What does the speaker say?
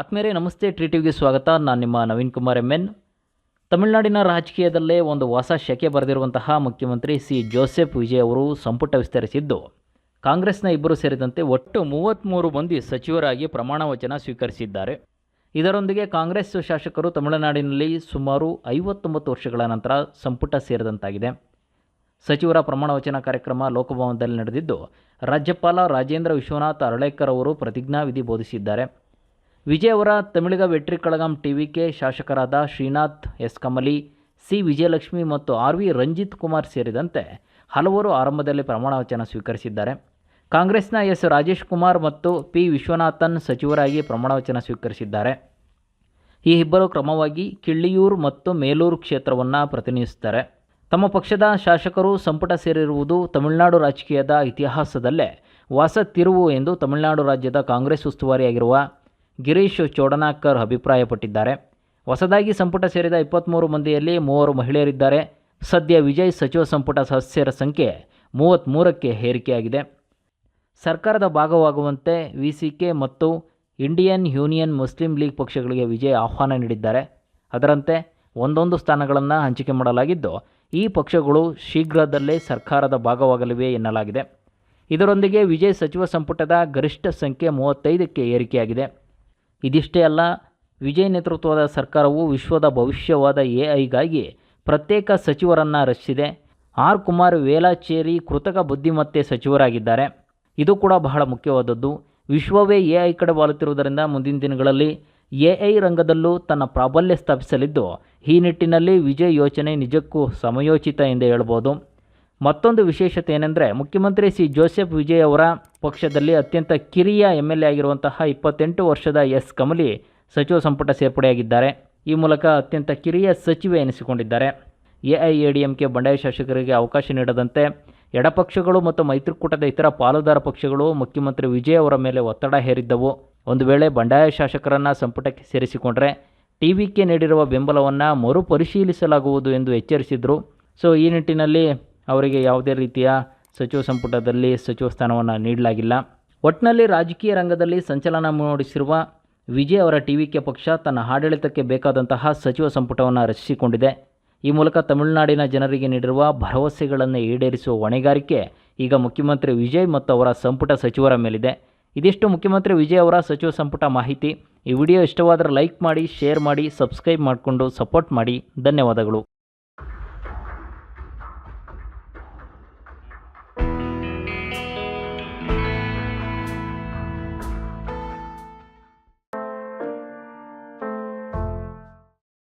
ಆತ್ಮೀಯರೇ ನಮಸ್ತೆ, ಟಿವಿಗೆ ಸ್ವಾಗತ. ನಾನು ನಿಮ್ಮ ನವೀನ್ ಕುಮಾರ್ ಎನ್. ತಮಿಳುನಾಡಿನ ರಾಜಕೀಯದಲ್ಲೇ ಒಂದು ಹೊಸ ಶಕೆ ಬರೆದಿರುವಂತಹ ಮುಖ್ಯಮಂತ್ರಿ ಸಿ ಜೋಸೆಫ್ ವಿಜಯ್ ಅವರು ಸಂಪುಟ ವಿಸ್ತರಿಸಿದ್ದು, ಕಾಂಗ್ರೆಸ್ನ ಇಬ್ಬರು ಸೇರಿದಂತೆ ಒಟ್ಟು 33 ಮಂದಿ ಸಚಿವರಾಗಿ ಪ್ರಮಾಣ ವಚನ ಸ್ವೀಕರಿಸಿದ್ದಾರೆ. ಇದರೊಂದಿಗೆ ಕಾಂಗ್ರೆಸ್ ಶಾಸಕರು ತಮಿಳುನಾಡಿನಲ್ಲಿ ಸುಮಾರು 59 ವರ್ಷಗಳ ನಂತರ ಸಂಪುಟ ಸೇರಿದಂತಾಗಿದೆ. ಸಚಿವರ ಪ್ರಮಾಣ ವಚನ ಕಾರ್ಯಕ್ರಮ ಲೋಕಭವನದಲ್ಲಿ ನಡೆದಿದ್ದು, ರಾಜ್ಯಪಾಲ ರಾಜೇಂದ್ರ ವಿಶ್ವನಾಥ್ ಅರ್ಲೇಕರ್ ಅವರು ಪ್ರತಿಜ್ಞಾವಿಧಿ ಬೋಧಿಸಿದ್ದಾರೆ. ವಿಜಯ್ ಅವರ ತಮಿಳಿಗ ವೆಟ್ರಿ ಕಳಗಂ ಟಿವಿಕೆ ಶಾಸಕರಾದ ಶ್ರೀನಾಥ್ ಎಸ್ ಕಮಲಿ, ಸಿ ವಿಜಯಲಕ್ಷ್ಮಿ ಮತ್ತು ಆರ್.ವಿ. ರಂಜಿತ್ ಕುಮಾರ್ ಸೇರಿದಂತೆ ಹಲವರು ಆರಂಭದಲ್ಲಿ ಪ್ರಮಾಣ ವಚನ ಸ್ವೀಕರಿಸಿದ್ದಾರೆ. ಕಾಂಗ್ರೆಸ್ನ ಎಸ್ ರಾಜೇಶ್ ಕುಮಾರ್ ಮತ್ತು ಪಿ ವಿಶ್ವನಾಥನ್ ಸಚಿವರಾಗಿ ಪ್ರಮಾಣ ವಚನ ಸ್ವೀಕರಿಸಿದ್ದಾರೆ. ಈ ಇಬ್ಬರು ಕ್ರಮವಾಗಿ ಕಿಳ್ಳಿಯೂರು ಮತ್ತು ಮೇಲೂರು ಕ್ಷೇತ್ರವನ್ನು ಪ್ರತಿನಿಧಿಸುತ್ತಾರೆ. ತಮ್ಮ ಪಕ್ಷದ ಶಾಸಕರು ಸಂಪುಟ ಸೇರಿರುವುದು ತಮಿಳುನಾಡು ರಾಜಕೀಯದ ಇತಿಹಾಸದಲ್ಲೇ ಹೊಸ ತಿರುವು ಎಂದು ತಮಿಳುನಾಡು ರಾಜ್ಯದ ಕಾಂಗ್ರೆಸ್ ಉಸ್ತುವಾರಿಯಾಗಿರುವ ಗಿರೀಶ್ ಚೋಡನಾಕರ್ ಅಭಿಪ್ರಾಯಪಟ್ಟಿದ್ದಾರೆ. ಹೊಸದಾಗಿ ಸಂಪುಟ ಸೇರಿದ 23 ಮಂದಿಯಲ್ಲಿ 3 ಮಹಿಳೆಯರಿದ್ದಾರೆ. ಸದ್ಯ ವಿಜಯ್ ಸಚಿವ ಸಂಪುಟ ಸದಸ್ಯರ ಸಂಖ್ಯೆ 33ಕ್ಕೆ ಏರಿಕೆಯಾಗಿದೆ. ಸರ್ಕಾರದ ಭಾಗವಾಗುವಂತೆ ವಿಸಿಕೆ ಮತ್ತು ಇಂಡಿಯನ್ ಯೂನಿಯನ್ ಮುಸ್ಲಿಂ ಲೀಗ್ ಪಕ್ಷಗಳಿಗೆ ವಿಜಯ್ ಆಹ್ವಾನ ನೀಡಿದ್ದಾರೆ. ಅದರಂತೆ ಒಂದೊಂದು ಸ್ಥಾನಗಳನ್ನು ಹಂಚಿಕೆ ಮಾಡಲಾಗಿದ್ದು, ಈ ಪಕ್ಷಗಳು ಶೀಘ್ರದಲ್ಲೇ ಸರ್ಕಾರದ ಭಾಗವಾಗಲಿವೆ ಎನ್ನಲಾಗಿದೆ. ಇದರೊಂದಿಗೆ ವಿಜಯ್ ಸಚಿವ ಸಂಪುಟದ ಗರಿಷ್ಠ ಸಂಖ್ಯೆ 35ಕ್ಕೆ ಏರಿಕೆಯಾಗಿದೆ. ಇದಿಷ್ಟೇ ಅಲ್ಲ, ವಿಜಯ್ ನೇತೃತ್ವದ ಸರ್ಕಾರವು ವಿಶ್ವದ ಭವಿಷ್ಯವಾದ ಎಐಗಾಗಿ ಪ್ರತ್ಯೇಕ ಸಚಿವರನ್ನು ರಚಿಸಿದೆ. ಆರ್. ಕುಮಾರ್ ವೇಲಾಚೇರಿ ಕೃತಕ ಬುದ್ಧಿಮತ್ತೆ ಸಚಿವರಾಗಿದ್ದಾರೆ. ಇದು ಕೂಡ ಬಹಳ ಮುಖ್ಯವಾದದ್ದು. ವಿಶ್ವವೇ ಎಐ ಕಡೆ ವಾಲುತ್ತಿರುವುದರಿಂದ ಮುಂದಿನ ದಿನಗಳಲ್ಲಿ ಎಐ ರಂಗದಲ್ಲೂ ತನ್ನ ಪ್ರಾಬಲ್ಯ ಸ್ಥಾಪಿಸಲಿದ್ದು, ಈ ನಿಟ್ಟಿನಲ್ಲಿ ವಿಜಯ್ ಯೋಚನೆ ನಿಜಕ್ಕೂ ಸಮಯೋಚಿತ ಎಂದೇ ಹೇಳ್ಬೋದು. ಮತ್ತೊಂದು ವಿಶೇಷತೆ ಏನೆಂದರೆ, ಮುಖ್ಯಮಂತ್ರಿ ಸಿ ಜೋಸೆಫ್ ವಿಜಯ್ ಅವರ ಪಕ್ಷದಲ್ಲಿ ಅತ್ಯಂತ ಕಿರಿಯ MLA ಆಗಿರುವಂತಹ 28 ವರ್ಷದ ಎಸ್ ಕಮಲಿ ಸಚಿವ ಸಂಪುಟ ಸೇರ್ಪಡೆಯಾಗಿದ್ದಾರೆ. ಈ ಮೂಲಕ ಅತ್ಯಂತ ಕಿರಿಯ ಸಚಿವೆ ಎನಿಸಿಕೊಂಡಿದ್ದಾರೆ. AIADMK ಬಂಡಾಯ ಶಾಸಕರಿಗೆ ಅವಕಾಶ ನೀಡದಂತೆ ಎಡಪಕ್ಷಗಳು ಮತ್ತು ಮೈತ್ರಿಕೂಟದ ಇತರ ಪಾಲುದಾರ ಪಕ್ಷಗಳು ಮುಖ್ಯಮಂತ್ರಿ ವಿಜಯ್ ಅವರ ಮೇಲೆ ಒತ್ತಡ ಹೇರಿದ್ದವು. ಒಂದು ವೇಳೆ ಬಂಡಾಯ ಶಾಸಕರನ್ನು ಸಂಪುಟಕ್ಕೆ ಸೇರಿಸಿಕೊಂಡರೆ TVK ನೀಡಿರುವ ಬೆಂಬಲವನ್ನು ಮರುಪರಿಶೀಲಿಸಲಾಗುವುದು ಎಂದು ಎಚ್ಚರಿಸಿದರು. ಈ ನಿಟ್ಟಿನಲ್ಲಿ ಅವರಿಗೆ ಯಾವುದೇ ರೀತಿಯ ಸಚಿವ ಸಂಪುಟದಲ್ಲಿ ಸಚಿವ ಸ್ಥಾನವನ್ನು ನೀಡಲಾಗಿಲ್ಲ. ಒಟ್ಟಿನಲ್ಲಿ ರಾಜಕೀಯ ರಂಗದಲ್ಲಿ ಸಂಚಲನ ಮೂಡಿಸಿರುವ ವಿಜಯ್ ಅವರ TVK ಪಕ್ಷ ತನ್ನ ಆಡಳಿತಕ್ಕೆ ಬೇಕಾದಂತಹ ಸಚಿವ ಸಂಪುಟವನ್ನು ರಚಿಸಿಕೊಂಡಿದೆ. ಈ ಮೂಲಕ ತಮಿಳುನಾಡಿನ ಜನರಿಗೆ ನೀಡಿರುವ ಭರವಸೆಗಳನ್ನು ಈಡೇರಿಸುವ ಹೊಣೆಗಾರಿಕೆ ಈಗ ಮುಖ್ಯಮಂತ್ರಿ ವಿಜಯ್ ಮತ್ತು ಅವರ ಸಂಪುಟ ಸಚಿವರ ಮೇಲಿದೆ. ಇದಿಷ್ಟು ಮುಖ್ಯಮಂತ್ರಿ ವಿಜಯ್ ಅವರ ಸಚಿವ ಸಂಪುಟ ಮಾಹಿತಿ. ಈ ವಿಡಿಯೋ ಇಷ್ಟವಾದರೆ ಲೈಕ್ ಮಾಡಿ, ಶೇರ್ ಮಾಡಿ, ಸಬ್ಸ್ಕ್ರೈಬ್ ಮಾಡಿಕೊಂಡು ಸಪೋರ್ಟ್ ಮಾಡಿ. ಧನ್ಯವಾದಗಳು.